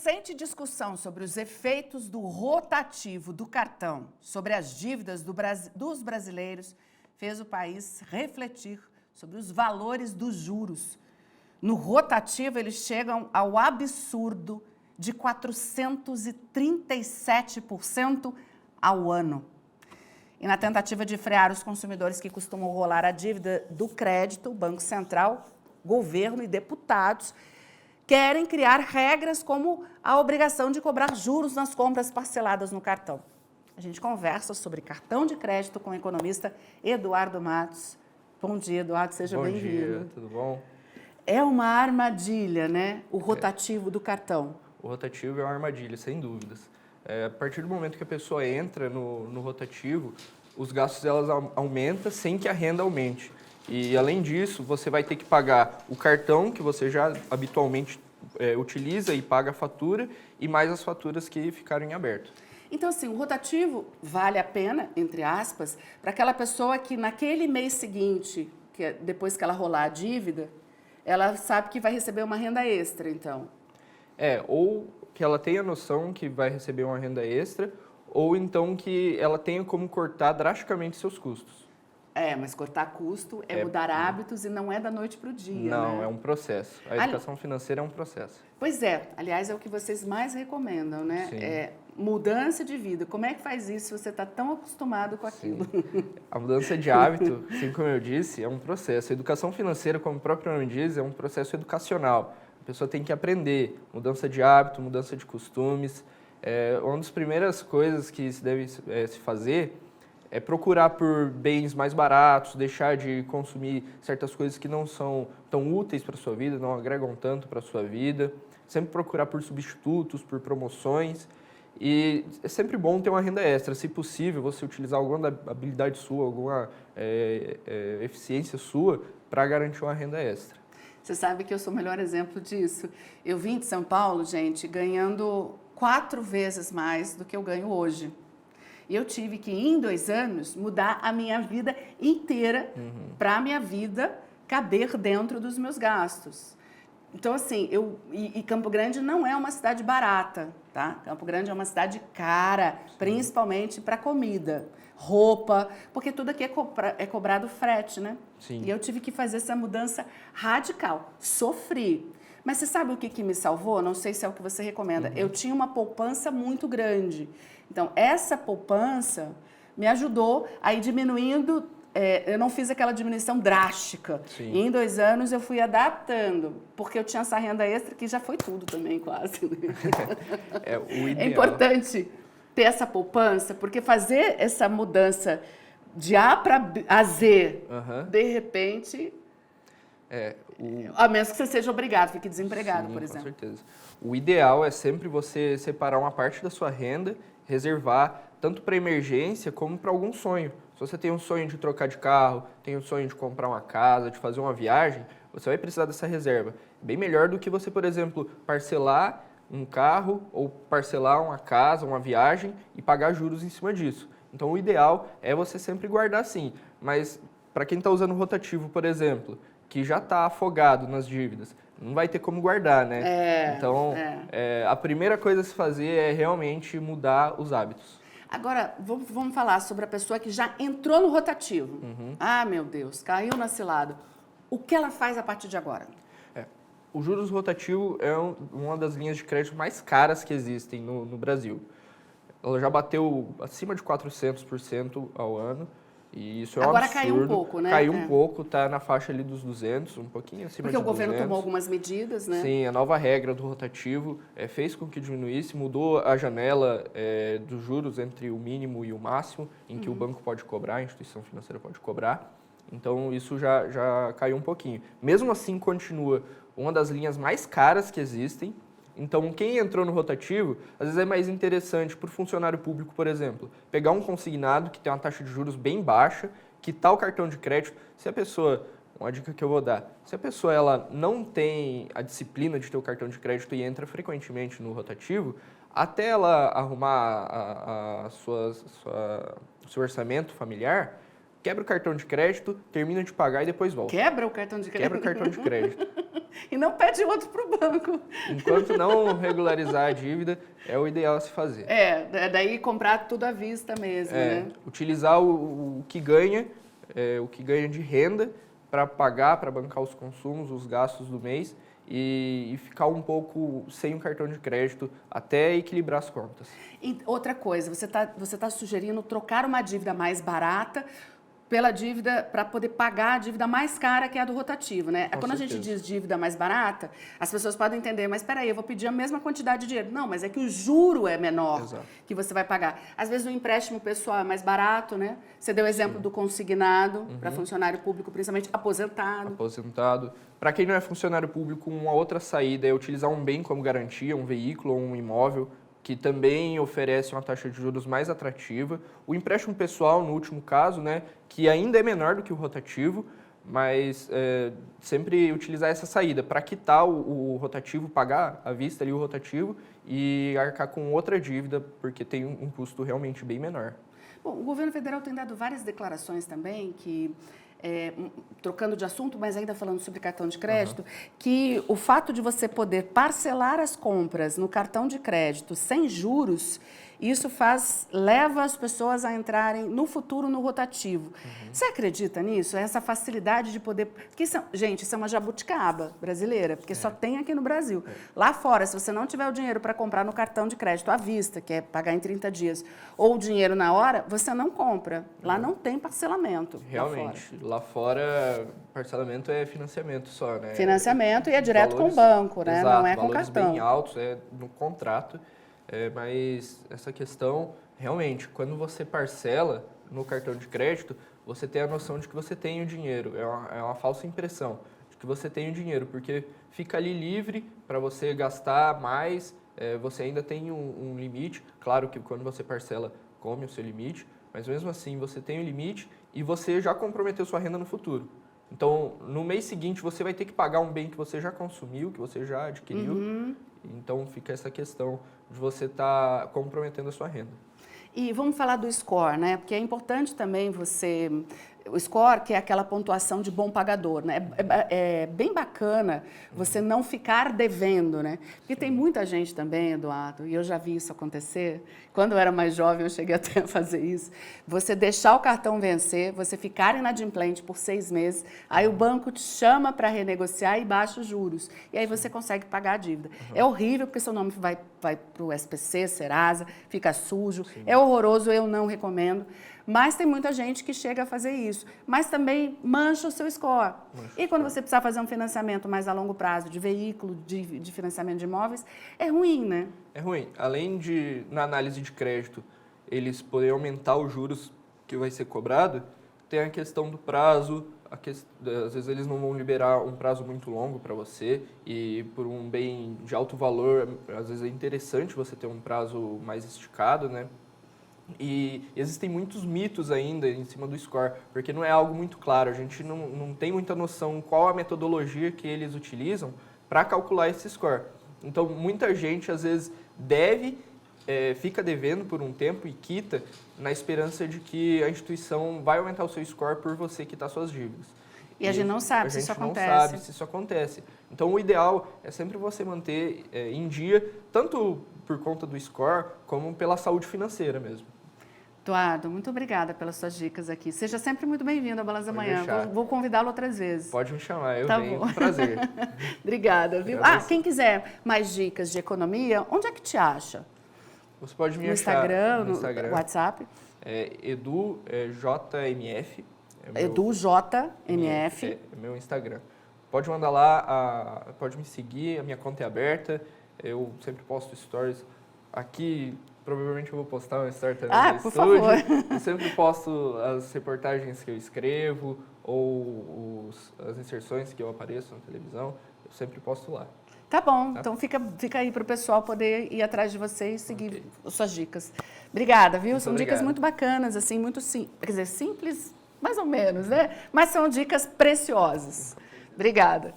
recente discussão sobre os efeitos do rotativo do cartão sobre as dívidas dos brasileiros fez o país refletir sobre os valores dos juros. No rotativo, eles chegam ao absurdo de 437% ao ano. E na tentativa de frear os consumidores que costumam rolar a dívida do crédito, o Banco Central, governo e deputados querem criar regras como a obrigação de cobrar juros nas compras parceladas no cartão. A gente conversa sobre cartão de crédito com o economista Eduardo Matos. Bom dia, Eduardo, seja bem-vindo. Bom dia, tudo bom? É uma armadilha, né? O rotativo do cartão. O rotativo é uma armadilha, sem dúvidas. A partir do momento que a pessoa entra no rotativo, os gastos delas aumentam sem que a renda aumente. E, além disso, você vai ter que pagar o cartão que você já habitualmente utiliza e paga a fatura, e mais as faturas que ficaram em aberto. Então, assim, o rotativo vale a pena, entre aspas, para aquela pessoa que naquele mês seguinte, depois que ela rolar a dívida, ela sabe que vai receber uma renda extra, então. Ou que ela tenha noção que vai receber uma renda extra, ou então que ela tenha como cortar drasticamente seus custos. Mas cortar custo é mudar hábitos e não é da noite para o dia, Não, né? é um processo. A educação financeira é um processo. Pois é. Aliás, é o que vocês mais recomendam, né? Sim. Mudança de vida. Como é que faz isso se você está tão acostumado com aquilo? A mudança de hábito, assim como eu disse, é um processo. A educação financeira, como o próprio nome diz, é um processo educacional. A pessoa tem que aprender. Mudança de hábito, mudança de costumes. Uma das primeiras coisas que se deve se fazer é procurar por bens mais baratos, deixar de consumir certas coisas que não são tão úteis para a sua vida, não agregam tanto para a sua vida. Sempre procurar por substitutos, por promoções. E é sempre bom ter uma renda extra. Se possível, você utilizar alguma habilidade sua, alguma eficiência sua para garantir uma renda extra. Você sabe que eu sou o melhor exemplo disso. Eu vim de São Paulo, gente, ganhando 4 vezes mais do que eu ganho hoje. E eu tive que, em 2 anos, mudar a minha vida inteira para a minha vida caber dentro dos meus gastos. Então, assim, Campo Grande não é uma cidade barata, tá? Campo Grande é uma cidade cara, principalmente para comida, roupa, porque tudo aqui é cobrado frete, né? Sim. E eu tive que fazer essa mudança radical. Sofri. Mas você sabe o que me salvou? Não sei se é o que você recomenda. Eu tinha uma poupança muito grande. Então, essa poupança me ajudou a ir diminuindo. Eu não fiz aquela diminuição drástica. Sim. E em 2 anos eu fui adaptando, porque eu tinha essa renda extra que já foi tudo também, quase. O ideal. É importante ter essa poupança, porque fazer essa mudança de A para Z, de repente... A menos que você seja obrigado, fique desempregado, por exemplo. Com certeza. O ideal é sempre você separar uma parte da sua renda, reservar tanto para emergência como para algum sonho. Se você tem um sonho de trocar de carro, tem um sonho de comprar uma casa, de fazer uma viagem, você vai precisar dessa reserva. Bem melhor do que você, por exemplo, parcelar um carro ou parcelar uma casa, uma viagem e pagar juros em cima disso. Então, o ideal é você sempre guardar sim. Mas, para quem está usando o rotativo, por exemplo, que já está afogado nas dívidas, não vai ter como guardar, né? Então, a primeira coisa a se fazer é realmente mudar os hábitos. Agora, vamos falar sobre a pessoa que já entrou no rotativo. Ah, meu Deus, caiu na cilada. O que ela faz a partir de agora? O juros rotativo é uma das linhas de crédito mais caras que existem no Brasil. Ela já bateu acima de 400% ao ano. E isso é um Agora absurdo. caiu um pouco, né? Caiu um pouco, está na faixa ali dos 200, um pouquinho acima de 200. Porque o governo tomou algumas medidas, né? Sim, a nova regra do rotativo fez com que diminuísse, mudou a janela dos juros entre o mínimo e o máximo, em que o banco pode cobrar, a instituição financeira pode cobrar. Então, isso já caiu um pouquinho. Mesmo assim, continua uma das linhas mais caras que existem. Então, quem entrou no rotativo, às vezes é mais interessante para o funcionário público, por exemplo, pegar um consignado que tem uma taxa de juros bem baixa, quitar o cartão de crédito. Se a pessoa, uma dica que eu vou dar, se a pessoa ela não tem a disciplina de ter o cartão de crédito e entra frequentemente no rotativo, até ela arrumar o seu orçamento familiar, quebra o cartão de crédito, termina de pagar e depois volta. Quebra o cartão de crédito? Quebra o cartão de crédito. e não pede outro para o banco. Enquanto não regularizar a dívida, é o ideal a se fazer. Daí comprar tudo à vista mesmo, né? Utilizar o que ganha, o que ganha de renda para pagar, para bancar os consumos, os gastos do mês e ficar um pouco sem o cartão de crédito até equilibrar as contas. E outra coisa, você tá sugerindo trocar uma dívida mais barata pela dívida, para poder pagar a dívida mais cara, que é a do rotativo, né? Quando a gente diz dívida mais barata, as pessoas podem entender, mas espera aí, eu vou pedir a mesma quantidade de dinheiro. Não, mas é que o juro é menor. Exato. Que você vai pagar. Às vezes o empréstimo pessoal é mais barato, né? Você deu o exemplo do consignado, para funcionário público, principalmente aposentado. Para quem não é funcionário público, uma outra saída é utilizar um bem como garantia, um veículo ou um imóvel, que também oferece uma taxa de juros mais atrativa. O empréstimo pessoal, no último caso, né, que ainda é menor do que o rotativo, mas sempre utilizar essa saída para quitar o rotativo, pagar à vista ali o rotativo e arcar com outra dívida, porque tem um custo realmente bem menor. Bom, o governo federal tem dado várias declarações também que... trocando de assunto, mas ainda falando sobre cartão de crédito, que o fato de você poder parcelar as compras no cartão de crédito sem juros, isso leva as pessoas a entrarem no futuro no rotativo. Você acredita nisso? Essa facilidade de poder... Porque gente, isso é uma jabuticaba brasileira, porque só tem aqui no Brasil. Lá fora, se você não tiver o dinheiro para comprar no cartão de crédito à vista, que é pagar em 30 dias, ou o dinheiro na hora, você não compra. Lá não tem parcelamento. Realmente. Lá fora, parcelamento é financiamento só, né? Financiamento e é direto com o banco, né? Exato, não é com cartão. Bem altos, é no contrato. Mas essa questão, realmente, quando você parcela no cartão de crédito, você tem a noção de que você tem o dinheiro. É uma falsa impressão de que você tem o dinheiro, porque fica ali livre para você gastar mais, você ainda tem um limite. Claro que quando você parcela, come o seu limite, mas mesmo assim você tem o limite e você já comprometeu sua renda no futuro. Então, no mês seguinte, você vai ter que pagar um bem que você já consumiu, que você já adquiriu. Então, fica essa questão de você estar comprometendo a sua renda. E vamos falar do score, né? Porque é importante também você... O score, que é aquela pontuação de bom pagador, né? É bem bacana você não ficar devendo, né? Porque tem muita gente também, Eduardo, e eu já vi isso acontecer. Quando eu era mais jovem, eu cheguei até a fazer isso. Você deixar o cartão vencer, você ficar inadimplente por 6 meses, aí o banco te chama para renegociar e baixa os juros. E aí você consegue pagar a dívida. É horrível, porque seu nome vai para o SPC, Serasa, fica sujo. Sim. É horroroso, eu não recomendo. Mas tem muita gente que chega a fazer isso. Mas também mancha o seu score. E quando você precisar fazer um financiamento mais a longo prazo, de veículo, de financiamento de imóveis, é ruim, né? É ruim. Além de, na análise de crédito, eles poderem aumentar os juros que vai ser cobrado, tem a questão do prazo. Às vezes eles não vão liberar um prazo muito longo para você e por um bem de alto valor, às vezes é interessante você ter um prazo mais esticado, né? E existem muitos mitos ainda em cima do score, porque não é algo muito claro, a gente não tem muita noção qual a metodologia que eles utilizam para calcular esse score. Então, muita gente, às vezes, fica devendo por um tempo e quita na esperança de que a instituição vai aumentar o seu score por você quitar suas dívidas. E a gente não sabe se isso acontece. A gente não sabe se isso acontece. Então, o ideal é sempre você manter em dia, tanto por conta do score, como pela saúde financeira mesmo. Eduardo, muito obrigada pelas suas dicas aqui. Seja sempre muito bem-vindo ao Balanço da Manhã. Vou convidá-lo outras vezes. Pode me chamar, eu venho, com prazer. Obrigada, viu? Quem quiser mais dicas de economia, onde é que te acha? Você pode me achar no Instagram, no WhatsApp. EduJMF. EduJMF. É meu Instagram. Pode mandar lá, pode me seguir, a minha conta é aberta. Eu sempre posto stories. Aqui, provavelmente eu vou postar uma story também no por estúdio. favor. Eu sempre posto as reportagens que eu escrevo ou as inserções que eu apareço na televisão. Eu sempre posto lá. Tá bom, então fica aí para o pessoal poder ir atrás de você e seguir suas dicas. Obrigada, viu? São dicas muito bacanas, assim, muito simples. Quer dizer, simples, mais ou menos, né? Mas são dicas preciosas. Obrigada.